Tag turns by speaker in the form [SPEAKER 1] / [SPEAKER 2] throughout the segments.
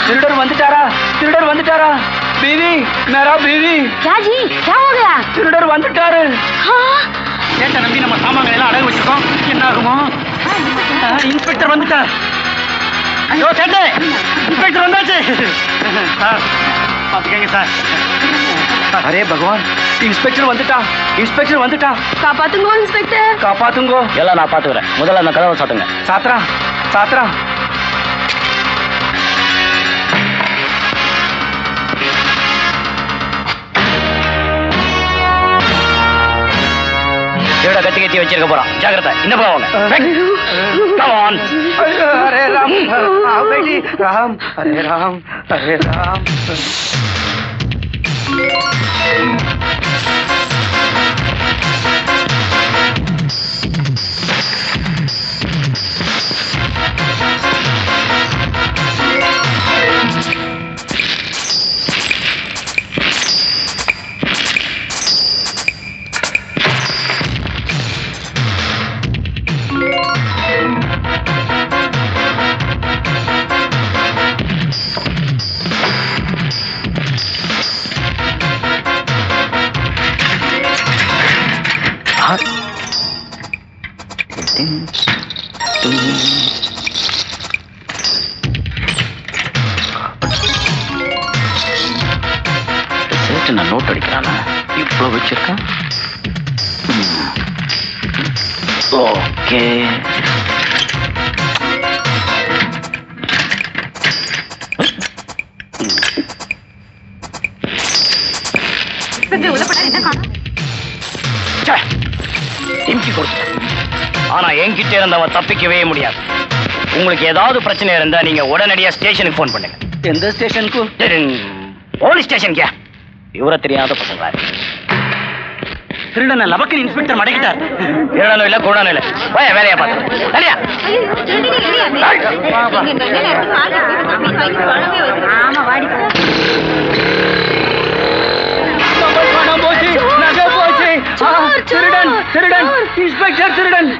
[SPEAKER 1] திருடர் வந்துட்டாரா? திருடர் வந்துட்டாரா? बीवी, मेरा बीवी।
[SPEAKER 2] क्या जी, क्या हो गया?
[SPEAKER 1] திருடர் வந்துட்டாரு।
[SPEAKER 3] ஏட்ட நம்பி நம்ம சாமான்களை எல்லாம் அடகு வச்சிருக்கோம். என்ன ஆகுமோ? இன்ஸ்பெக்டர் வந்துட்டார். ஐயோ சேட்டே, இன்ஸ்பெக்டர் வந்தாச்சு. சார் பாத்துக்கங்க சார்.
[SPEAKER 1] अरे भगवान, இன்ஸ்பெக்டர் வந்துட்டா. இன்ஸ்பெக்டர் வந்துட்டா.
[SPEAKER 2] காப்பாத்துங்கோ இன்ஸ்பெக்டர்.
[SPEAKER 1] காப்பாத்துங்கோ.
[SPEAKER 3] எல்லாம் நான் பாத்துக்கிறேன். முதல்ல அந்த கதவை சாத்துங்க.
[SPEAKER 1] சாத்ரா, சாத்ரா.
[SPEAKER 3] எவ்வளவு கத்தி கத்தி வச்சிருக்க போறான். ஜாகிரதை. இந்த போவாங்க. Come on.
[SPEAKER 1] अरे राम, आओ बेटी। राम, अरे राम, अरे राम।
[SPEAKER 3] நான் நோட் அடிக்கிறானா? இவ்வளவு வச்சிருக்கான். ஓகே. ஆனா என்கிட்ட இருந்தவன் தப்பிக்கவே முடியாது. உங்களுக்கு ஏதாவது பிரச்சனை இருந்தா நீங்க உடனடியா ஸ்டேஷனுக்கு போன் பண்ணுங்க.
[SPEAKER 1] எந்த ஸ்டேஷனுக்கு?
[SPEAKER 3] போலீஸ் ஸ்டேஷனுக்கு. விவரம் தெரியாத பசங்களா. திருடன லபக்கு இன்ஸ்பெக்டர் மடக்கிட்டார். திருடனும் இல்ல கூடனும் இல்ல. போய் வேலையா பார்த்து சரியா?
[SPEAKER 1] திருடன், திருடன், இன்ஸ்பெக்டர் திருடன்.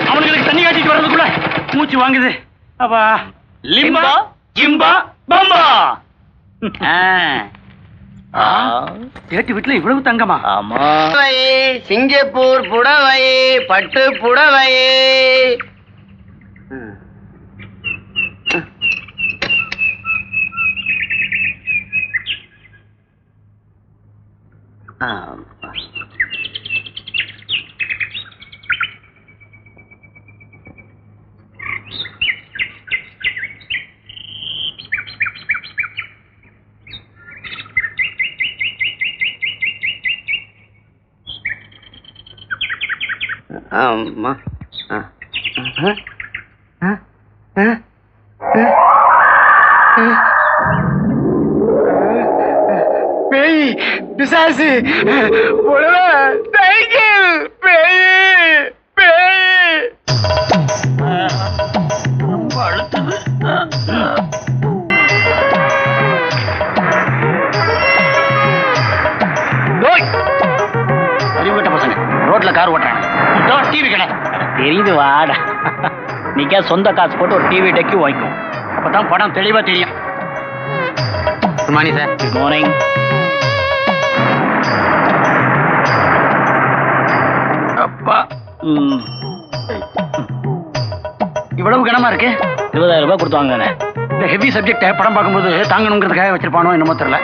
[SPEAKER 3] அவனுங்களுக்கு தண்ணி காட்டிட்டு வர்றதுக்குள்ள மூச்சு வாங்குது. அப்பா லிம்பா ஜிம்பா பம்பா.
[SPEAKER 1] ஏட்டு வீட்டுல இவ்வளவு தங்கமா?
[SPEAKER 3] ஆமா.
[SPEAKER 4] சிங்கப்பூர் புடவை, பட்டு புடவை. ஆமா. பேய், பிசாசு, புடவை, சைக்கிள், பேய், பேய்.
[SPEAKER 3] அறிவுட்ட பசங்க ரோட்ல கார் ஓட்டுறாங்க. டிவி கடை தெரியுது வாடா. நீக்கா சொந்த காசு போட்டு ஒரு டிவி டெக்கி வாங்கிக்கும். அப்பதான் படம் தெளிவா தெரியும். Good morning sir. Good morning. அப்பா இவ்வளவு கனமா இருக்கு. 20,000 ரூபாய் கொடுத்தாங்க. இந்த ஹெவி சப்ஜெக்ட படம் பார்க்கும்போது தாங்கணுங்கிறதுக்காக வச்சிருப்பானோ என்னமோ தெரியல.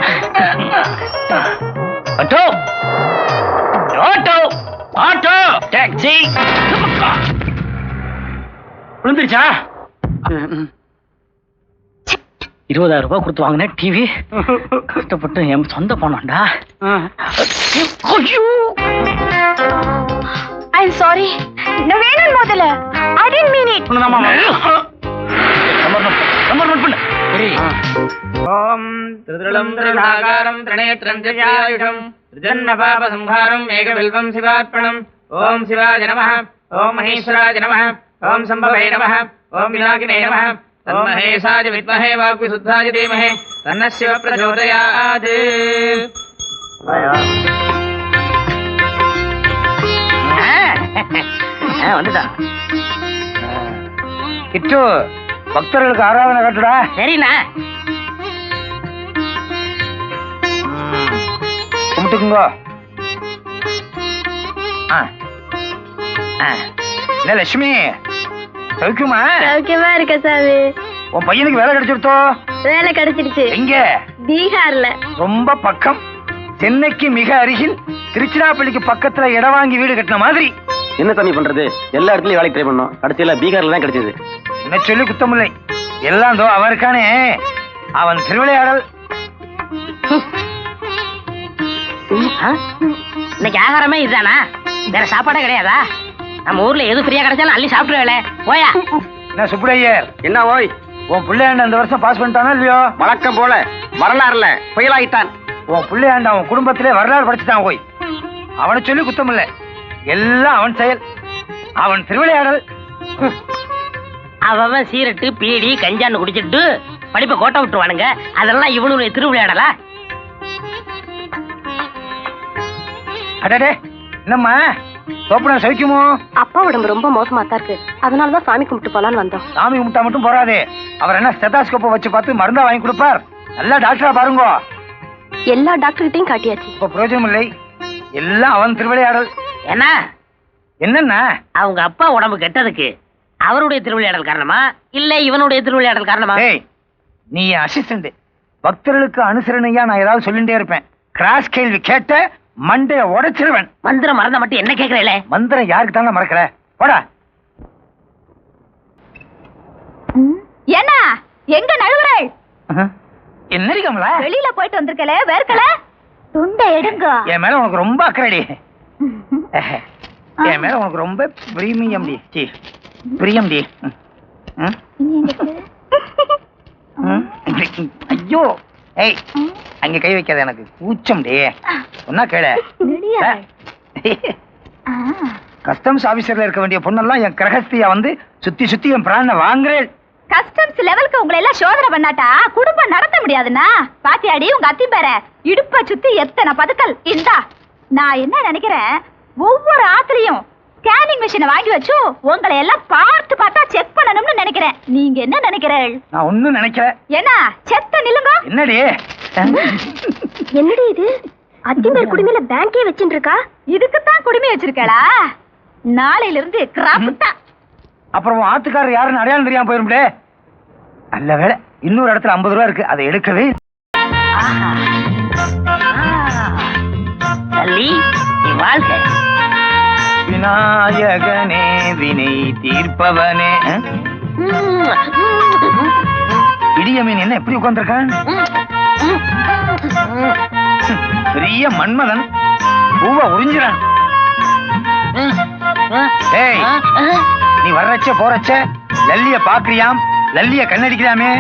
[SPEAKER 3] Auto auto auto taxi. விழுந்துருச்சா? 20,000 ரூபாய் கொடுத்து வாங்கின டிவி கஷ்டப்பட்டு என் சொந்த பணம்டா.
[SPEAKER 2] I'm sorry. நான் வேணும் முதல்ல. I didn't mean it.
[SPEAKER 4] ஓம் திருதிருளம் திருநாகாரம் திரணேத்ரம் திவ்யாயுஷம் திருஜன்னபாப சம்ஹாரம் ஏகவில்வம் சிவார்ப்பணம். ஓம் சிவாய நமः. ஓம் மகேஸ்வராய நமः. ஓம் சம்பவே நமः. ஓம் விநாயகனே நமः. தன்மஹேசாய வித்மஹே வாக்விசுத்தாய தீமஹே தன்னः சிவ பிரச்சோதயாத்.
[SPEAKER 3] வந்துட்டான்.
[SPEAKER 1] கிட்டு பக்தர்களுக்கு ஆராதனை கட்டுடா.
[SPEAKER 3] சரிண்ணா.
[SPEAKER 1] கும்பிட்டுக்குங்க. இல்ல லட்சுமி சௌக்கியமா?
[SPEAKER 2] சௌக்கியமா இருக்க சாமி.
[SPEAKER 1] உன் பையனுக்கு வேலை கிடைச்சிருத்தோ?
[SPEAKER 2] வேலை கிடைச்சிருச்சு.
[SPEAKER 1] எங்க?
[SPEAKER 2] பீகார்ல.
[SPEAKER 1] ரொம்ப பக்கம். சென்னைக்கு மிக அருகில் திருச்சிராப்பள்ளிக்கு பக்கத்துல இடம் வாங்கி வீடு கட்டின மாதிரி.
[SPEAKER 5] என்ன தம்பி பண்றது? எல்லா இடத்துலயும் வேலைக்கு ட்ரை பண்ணோம், கடைசியில பீகார்ல தான் கிடைச்சது.
[SPEAKER 1] என்ன சொல்லி குத்தமில்லை, எல்லாம் தோ அவன் இருக்கானே அவன் திருவிளையாடல்.
[SPEAKER 3] இன்னைக்கு ஆகாரமே இதுதானா? வேற சாப்பாடே கிடையாதா? நம்ம ஊர்ல எது ஃப்ரீயா கிடைச்சாலும் அள்ளி சாப்பிட்டுருவேல. போயா.
[SPEAKER 1] என்ன சுப்புடையர்,
[SPEAKER 5] என்ன ஓய்,
[SPEAKER 1] உன் பிள்ளையாண்ட இந்த வருஷம் பாஸ் பண்ணிட்டானோ இல்லையோ?
[SPEAKER 5] வழக்கம் போல வரலாறுல புயலாயிட்டான்.
[SPEAKER 1] உன் பிள்ளையாண்ட அவன் குடும்பத்திலே வரலாறு படிச்சுட்டான். போய் அவனை சொல்லி குத்தமில்லை, எல்லாம் அவன் செயல், அவன் திருவிளையாடல்.
[SPEAKER 3] அவன் சீரட்டு பீடி கஞ்சான்னு குடிச்சிட்டு படிப்பை கோட்டை விட்டுருவானுங்க. அதெல்லாம் இவனுடைய திருவிளையாடலா?
[SPEAKER 1] அடடே, என்னம்மா தோப்புனா சௌக்கியமோ?
[SPEAKER 2] அப்பா உடம்பு ரொம்ப மோசமா தான் இருக்கு, அதனாலதான் சாமி கும்பிட்டு போலான்னு வந்தோம்.
[SPEAKER 1] சாமி கும்பிட்டா மட்டும் போறாதே, அவர் என்ன ஸ்டெத்தாஸ்கோப்பை வச்சு பார்த்து மருந்தா வாங்கி கொடுப்பார். நல்லா டாக்டரா பாருங்க.
[SPEAKER 2] எல்லா டாக்டர்கிட்டையும் காட்டியாச்சு.
[SPEAKER 1] இப்ப பிரயோஜனம் இல்லை, எல்லாம் அவன் திருவிளையாடல்.
[SPEAKER 3] என்ன
[SPEAKER 1] என்னன்னா
[SPEAKER 3] அவங்க அப்பா உடம்பு கெட்டதுக்கு அவருடைய திருவிளையாடல் காரணமா இல்ல இவனுடைய திருவிளையாடல் காரணமா?
[SPEAKER 1] ஏய், நீ என் அசிஸ்டன்ட். பக்தர்களுக்கு அனுசரணையா நான் ஏதாவது சொல்லிட்டே இருப்பேன். கிராஸ் கேள்வி கேட்ட மண்டைய உடைச்சிருவேன்.
[SPEAKER 3] மந்திரம் மறந்த மட்டும் என்ன கேக்குறேல?
[SPEAKER 1] மந்திரம் யாருக்கு தானே மறக்கல? போடா.
[SPEAKER 2] என்ன எங்க நழுவுறாள்?
[SPEAKER 1] என்னடி கமலா,
[SPEAKER 2] வெளியில போயிட்டு வந்திருக்கல, வேர்க்கல, துண்டை எடுங்க.
[SPEAKER 1] என் மேல உனக்கு ரொம்ப அக்கறைடி. என் மேல உனக்கு ரொம்ப பிரீமியம் டி, பிரியம் டி. ஐயோ, ஏய் அங்க கை வைக்காத, எனக்கு கூச்சம் டி. சொன்னா கேள. கஸ்டம்ஸ் ஆபீசர்ல இருக்க வேண்டிய பொண்ணெல்லாம் என் கிரகஸ்தியா வந்து சுத்தி சுத்தி என் பிராண வாங்குறேன்.
[SPEAKER 2] கஸ்டம்ஸ் லெவலுக்கு உங்களை எல்லாம் சோதனை பண்ணாட்டா குடும்பம் நடத்த முடியாதுன்னா பாத்தியாடி? உங்க அத்தி பேர இடுப்ப சுத்தி எத்தனை பதுக்கல். இந்தா நான் என்ன நினைக்கிறேன், ஒவ்வொரு ஆத்துலயும் ஸ்கேனிங் மிஷினை வாங்கி வச்சு உங்களை எல்லாம் பார்த்து பார்த்தா செக் பண்ணணும்னு நினைக்கிறேன். நீங்க என்ன நினைக்கிறீர்கள்?
[SPEAKER 1] நான் ஒண்ணும் நினைக்கல.
[SPEAKER 2] என்ன செத்த நில்லுங்க.
[SPEAKER 1] என்னடி
[SPEAKER 2] என்னடி இது? அத்திம்பேர் குடிமையில பேங்கே வச்சுட்டு இருக்கா? இதுக்குத்தான் குடிமை வச்சிருக்கா? நாளையில இருந்து கிராப் தான்.
[SPEAKER 1] அப்புறம் ஆத்துக்காரர் யாருன்னு அடையாளம் தெரியாம போயிரும்டே. நல்ல வேலை, இன்னொரு இடத்துல 50 ரூபா இருக்கு, அதை எடுக்கவே.
[SPEAKER 3] வாழ்க்கை
[SPEAKER 1] விநாயகனே வினை தீர்ப்பவனே. இடியமீன் என்ன எப்படி உட்கார்ந்திருக்கான்? பெரிய மன்மதன் பூவ உறிஞ்சிறான். ஏய், நீ வர்றச்ச போறச்ச லல்லிய பாக்குறியாம், லல்லிய கண்ணடிக்கிறாமே,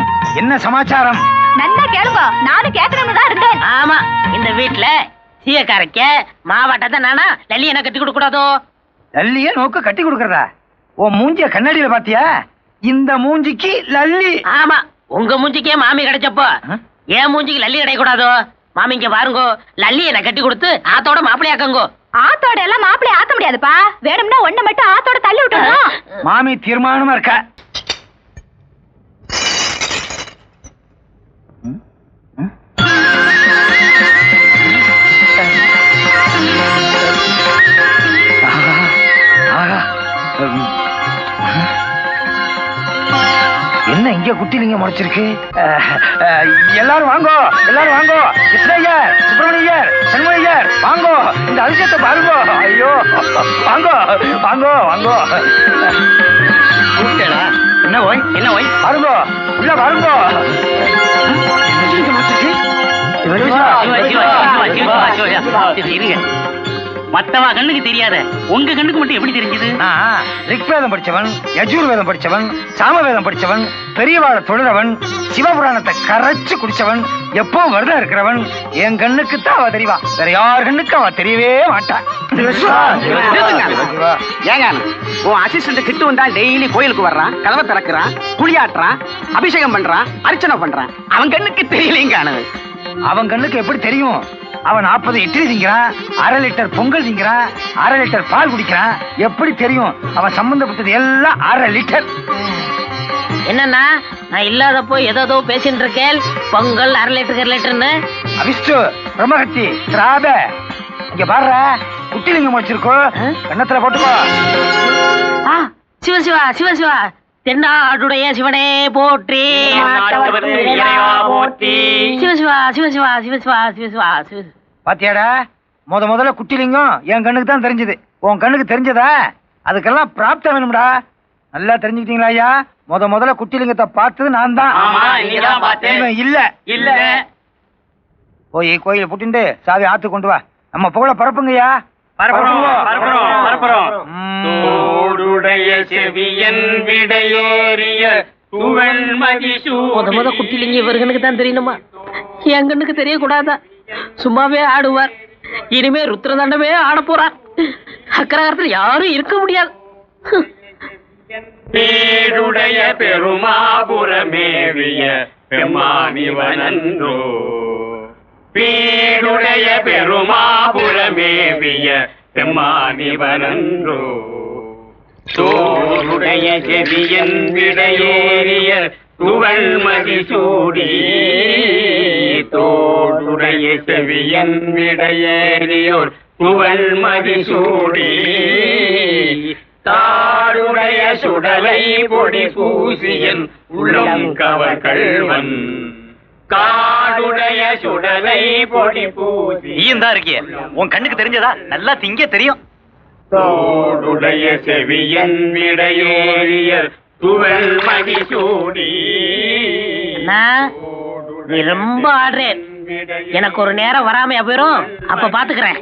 [SPEAKER 1] என்ன சமாச்சாரம்?
[SPEAKER 2] நல்லா கேளுங்க, நானும் கேட்கணும்னு தான் இருந்தேன்.
[SPEAKER 3] ஆமா, இந்த வீட்டுல சீயக்காரைக்க மாவாட்டத்தை நானா லல்லிய என்ன கட்டி கொடுக்க கூடாதோ?
[SPEAKER 1] லல்லிய நோக்கு கட்டி கொடுக்கறதா? உன் மூஞ்சிய கண்ணாடியில பாத்தியா? இந்த மூஞ்சிக்கு லல்லி.
[SPEAKER 3] ஆமா, உங்க மூஞ்சிக்கே மாமி கிடைச்சப்போ ஏன் மூஞ்சிக்கு லல்லி கிடைக்க கூடாதோ? மாமிங்க பாருங்கோ, லல்லி என்ன கட்டி கொடுத்து ஆத்தோட மாப்பிள்ளையாக்கங்கோ.
[SPEAKER 2] ஆத்தோட எல்லாம் மாப்பிள்ளை ஆக்க முடியாதுப்பா, வேணும்னா ஒண்ணு மட்டும் ஆத்தோட தள்ளி விட்டுறோம்.
[SPEAKER 1] மாமி தீர்மானமா இருக்கா? என்ன இங்க குட்டிலிங்க முளைச்சிருக்கு? எல்லாரும் வாங்கோ, எல்லாரும் வாங்கோ. கிருஷ்ணய்யர், சுப்பிரமணியர், சண்முகையர் வாங்கோ, இந்த அதிசயத்தை பாருங்கோ. ஐயோ, வாங்கோ வாங்கோ வாங்கோ. என்ன ஓய், என்ன ஓய், பாருங்கோ, உள்ள பாருங்கோ.
[SPEAKER 3] மத்தவா கண்ணுக்கு தெரியாத உங்க கண்ணுக்கு மட்டும் எப்படி தெரிஞ்சது?
[SPEAKER 1] ரிக்வேதம் படிச்சவன், யஜுர்வேதம் படிச்சவன், சாமவேதம் படிச்சவன், பெரியவாழ தொழுறவன், சிவபுராணத்தை கரைச்சு குடிச்சவன், எப்பவும் வருதா இருக்கிறவன், என் கண்ணுக்கு தான் அவ தெரியவா, வேற யார் கண்ணுக்கு அவ தெரியவே மாட்டான்.
[SPEAKER 5] ஏங்க உன் அசிஸ்டன்ட் கிட்டு வந்தா டெய்லி கோயிலுக்கு வர்றான், கதவை திறக்கிறான், குளியாட்டுறான், அபிஷேகம் பண்றான், அர்ச்சனை பண்றான், அவன் கண்ணுக்கு தெரியலீங்க.
[SPEAKER 1] அவன் கண்ணுக்கு எப்படி தெரியும்? அவன் 40 இட்லி திங்கிறான், 1/2 லிட்டர் பொங்கல் திங்கிறான், 1/2 லிட்டர் பால் குடிக்கிறான். எப்படி தெரியும்? அவன் சம்பந்தப்பட்டது எல்லாம் 1/2 லிட்டர்.
[SPEAKER 6] என்னன்னா நான் இல்லாதப்போ ஏதோ பேசிட்டு இருக்கேன். பொங்கல் 1/2 லிட்டர்னு.
[SPEAKER 1] அவிஷ்டு, பிரம்மகத்தி, திராப, இங்க பாருற, குட்டிலிங்கம் முடிச்சிருக்கோ, கண்ணத்துல போட்டுக்கோ.
[SPEAKER 6] சிவசிவா சிவசிவா, தென்னாடுடைய சிவனே போற்றி. சிவசிவா சிவசிவா சிவசிவா சிவசிவா சிவ.
[SPEAKER 1] பாத்தியாடா, முதல்ல குட்டிலிங்கம் என் கண்ணுக்கு தான் தெரிஞ்சது. உன் கண்ணுக்கு தெரிஞ்சதா? அதுக்கெல்லாம் பிராப்தம் வேணும்டா. நல்லா தெரிஞ்சுக்கிட்டீங்களா ஐயா? முதல்ல குட்டிலிங்கத்தை பார்த்தது நான் தான். இல்ல
[SPEAKER 3] இல்ல.
[SPEAKER 1] போய் கோயில புட்டிண்டு சாவி ஆத்து கொண்டு வா. நம்ம புகழ பரப்புங்கய்யா.
[SPEAKER 4] தோடுடைய செவியன் விடையேறிய
[SPEAKER 6] முத குட்டிலிங்க இவர்களுக்கு தான் தெரியணுமா? என் கண்ணுக்கு தெரியக்கூடாதா? சும்மாவே ஆடுவார். இனிமே ருத்ரதண்டமே ஆட போறார். அக்கரகாரத்தில் யாரும் இருக்க முடியாது.
[SPEAKER 4] பேருடைய பெருமாபுரமேவிய பெம்மானிவனன்றோ. பேருடைய பெருமாபுரமேவிய பெம்மானிவனன்றோ. தோருடைய செவியன் விடையேறிய துவள்மதி சூடி. தோடுடைய செவியன் விடையேறியோர் துவள்மதி சூடி. தாருடைய சுடலை பொடி பூசியன் உள்ளம் கவர் கள்வன். காடுடைய சுடலை பொடி பூசி.
[SPEAKER 3] நீயும் தான் இருக்கிய, உன் கண்ணுக்கு தெரிஞ்சதா? நல்லா திங்க தெரியும்.
[SPEAKER 4] தோடுடைய செவியன் விடையேறிய துவள் மதி சூடி.
[SPEAKER 6] நீ ரொம்ப ஆடுறேன். எனக்கு ஒரு நேரம் வராமையா போயிரும். அப்ப பாத்துக்கிறேன்.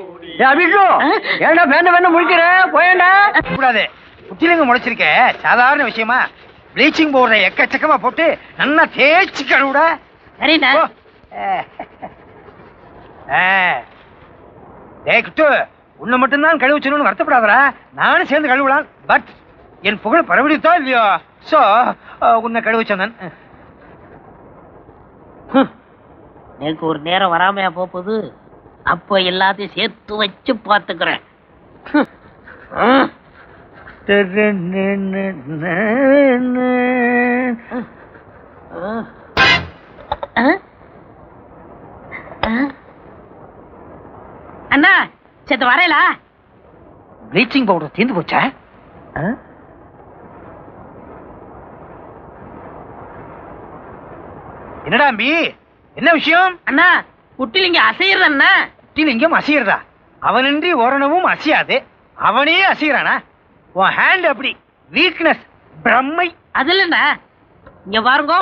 [SPEAKER 1] ஏண்டா வேண்டாம் முடிக்கிற போயண்டா கூடாது. குட்டிலிங்கம் முளைச்சிருக்க சாதாரண விஷயமா? ப்ளீச்சிங் பவுடரை எக்கச்சக்கமா போட்டு நல்லா தேய்ச்சி கழுவுடா.
[SPEAKER 6] சரிண்ணா.
[SPEAKER 1] குட்டு, உன்னை மட்டும்தான் கழுவுச்சணும்னு வருத்தப்படாதரா. நானும் சேர்ந்து கழுவலாம். பட் என் புகழ் பரவடித்தா இல்லையோ, சோ உன்னை கழுவுச்சேன்.
[SPEAKER 6] எனக்கு ஒரு நேரம் வராமையா போகுது. அப்ப எல்லாத்தையும் சேர்த்து வச்சு பாத்துக்கிறேன். அண்ணா சேர்த்து வரையலா?
[SPEAKER 1] ப்ளீச்சிங் பவுடர் தீர்ந்து போச்சா? என்னடா அம்பி, என்ன விஷயம்?
[SPEAKER 6] அண்ணா குட்டிலிங்க அசைறது. அண்ணா
[SPEAKER 1] குட்டிலிங்கம் அசையறதா? அவனின்றி ஓரணமும் அசையாது, அவனே அசையறானா? உன் ஹேண்ட் அப்படி வீக்னஸ், பிரம்மை.
[SPEAKER 6] அது இல்லண்ணா, இங்க பாருங்க.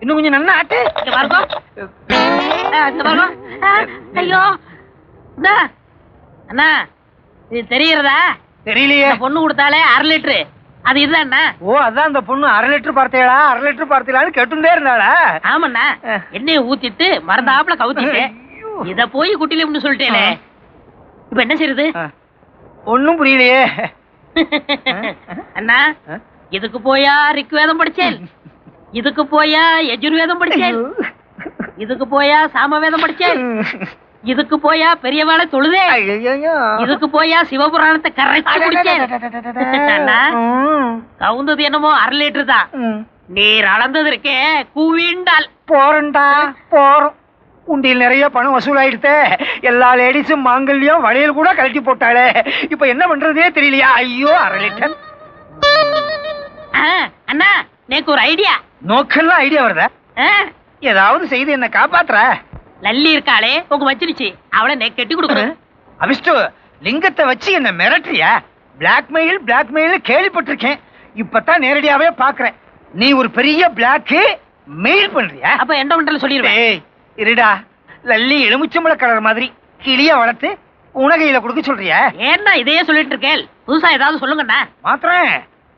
[SPEAKER 1] இன்னும் கொஞ்சம் நல்லா ஆட்டு.
[SPEAKER 6] இங்க பாருங்க. இங்க பாருங்க. ஐயோ அண்ணா, இது தெரியறதா?
[SPEAKER 1] தெரியலையே.
[SPEAKER 6] பொண்ணு கொடுத்தாலே 1/2 லிட்டரு, அது இதுதான்.
[SPEAKER 1] ஓ, அதான் அந்த பொண்ணு 1/2 லிட்டர் பார்த்தேடா, 1/2 லிட்டர் பார்த்தீங்களான்னு கேட்டுட்டே இருந்தாளா?
[SPEAKER 6] ஆமாண்ணா, எண்ணெயை ஊத்திட்டு மறந்தாப்புல கவுத்திட்டு இத போய் குட்டிலிம்னு சொல்லிட்டேனே. இப்ப என்ன செய்யுது?
[SPEAKER 1] ஒண்ணும் புரியலையே.
[SPEAKER 6] அண்ணா, இதுக்கு போயா ரிக்வேதம் படிச்சேன், இதுக்கு போயா யஜுர்வேதம் படிச்சேன், இதுக்கு போயா சாமவேதம் படிச்சேன், இதுக்கு போயா பெரியவாளை தொழுதே, இதுக்கு போயா சிவபுராணத்தை கரைச்சு குடிச்சேன். கவுந்தது என்னமோ 1/2 லிட்டர் தான். நீர் அளந்தது இருக்கே கூவிண்டால்.
[SPEAKER 1] போறண்டா போறோம். உண்டியில் நிறைய பணம் வசூலாயிடுத்தே. எல்லா லேடிஸும் மாங்கல்யம் வளையல் கூட கழட்டி போட்டாளே. இப்ப என்ன பண்றதே தெரியலையா? ஐயோ, 1/2 லிட்டர்.
[SPEAKER 6] அண்ணா, எனக்கு ஒரு ஐடியா.
[SPEAKER 1] நோக்கெல்லாம் ஐடியா வருதா? ஏதாவது செய்து என்ன காப்பாத்துற?
[SPEAKER 6] லல்லி இருக்காளே உங்க வச்சிருச்சு, அவளை நெக் கட்டி கொடுக்குறேன்.
[SPEAKER 1] அவிஷ்டு, லிங்கத்தை வச்சு என்ன மிரட்டுறியா? பிளாக்மெயில் கேள்விப்பட்டிருக்கேன். இப்பதான் நேரடியாவே பாக்குறேன். நீ ஒரு பெரிய பிளாக் மெயில் பண்றியா?
[SPEAKER 6] அப்ப என்டோமெண்டல் சொல்லிடுவேன்.
[SPEAKER 1] இருடா, லல்லி எலுமிச்சம்பழ கலர் மாதிரி கிளிய வளர்த்து உனகையில கொடுக்க சொல்றியா?
[SPEAKER 6] ஏன்னா இதையே சொல்லிட்டு இருக்கேன், புதுசா ஏதாவது சொல்லுங்கண்ணா.
[SPEAKER 1] மாத்திரம்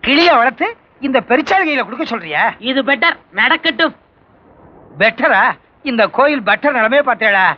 [SPEAKER 1] கிளிய வளர்த்து இந்த பெருச்சாளிகையில கொடுக்க சொல்றியா?
[SPEAKER 6] இது பெட்டர், நடக்கட்டும்.
[SPEAKER 1] பெட்டரா? இந்த கோயில் பட்டர் நிலமே பார்த்தேடா.